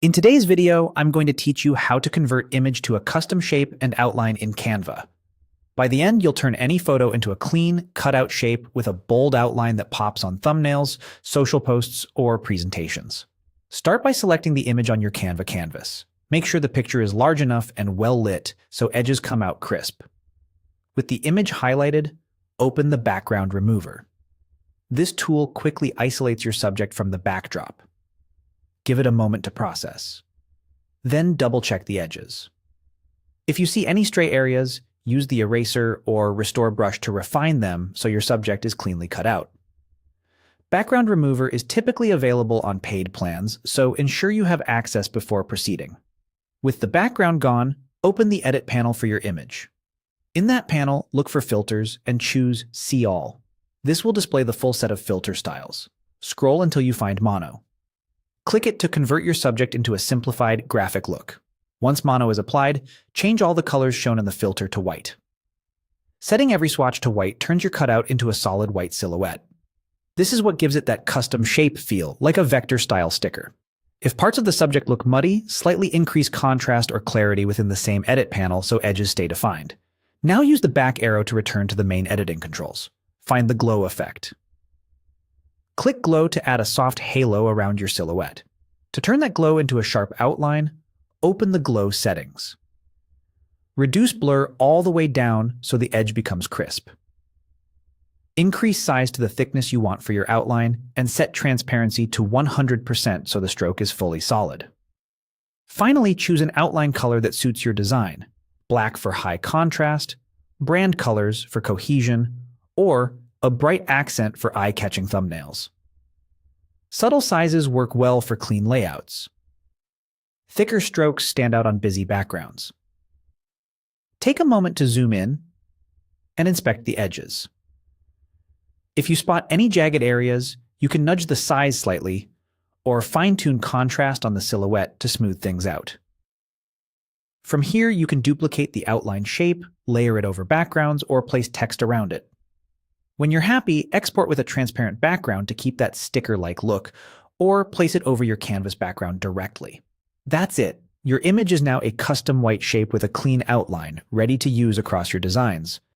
In today's video, I'm going to teach you how to convert image to a custom shape and outline in Canva. By the end, you'll turn any photo into a clean, cut-out shape with a bold outline that pops on thumbnails, social posts, or presentations. Start by selecting the image on your Canva canvas. Make sure the picture is large enough and well lit so edges come out crisp. With the image highlighted, open the background remover. This tool quickly isolates your subject from the backdrop. Give it a moment to process. Then double-check the edges. If you see any stray areas, use the eraser or restore brush to refine them so your subject is cleanly cut out. Background remover is typically available on paid plans, so ensure you have access before proceeding. With the background gone, open the Edit panel for your image. In that panel, look for Filters and choose See All. This will display the full set of filter styles. Scroll until you find Mono. Click it to convert your subject into a simplified graphic look. Once mono is applied, change all the colors shown in the filter to white. Setting every swatch to white turns your cutout into a solid white silhouette. This is what gives it that custom shape feel, like a vector-style sticker. If parts of the subject look muddy, slightly increase contrast or clarity within the same edit panel so edges stay defined. Now use the back arrow to return to the main editing controls. Find the glow effect. Click Glow to add a soft halo around your silhouette. To turn that glow into a sharp outline, open the glow settings. Reduce blur all the way down so the edge becomes crisp. Increase size to the thickness you want for your outline and set transparency to 100% so the stroke is fully solid. Finally, choose an outline color that suits your design: black for high contrast, brand colors for cohesion, or a bright accent for eye-catching thumbnails. Subtle sizes work well for clean layouts. Thicker strokes stand out on busy backgrounds. Take a moment to zoom in and inspect the edges. If you spot any jagged areas, you can nudge the size slightly or fine-tune contrast on the silhouette to smooth things out. From here, you can duplicate the outline shape, layer it over backgrounds, or place text around it. When you're happy, export with a transparent background to keep that sticker-like look, or place it over your canvas background directly. That's it. Your image is now a custom white shape with a clean outline, ready to use across your designs.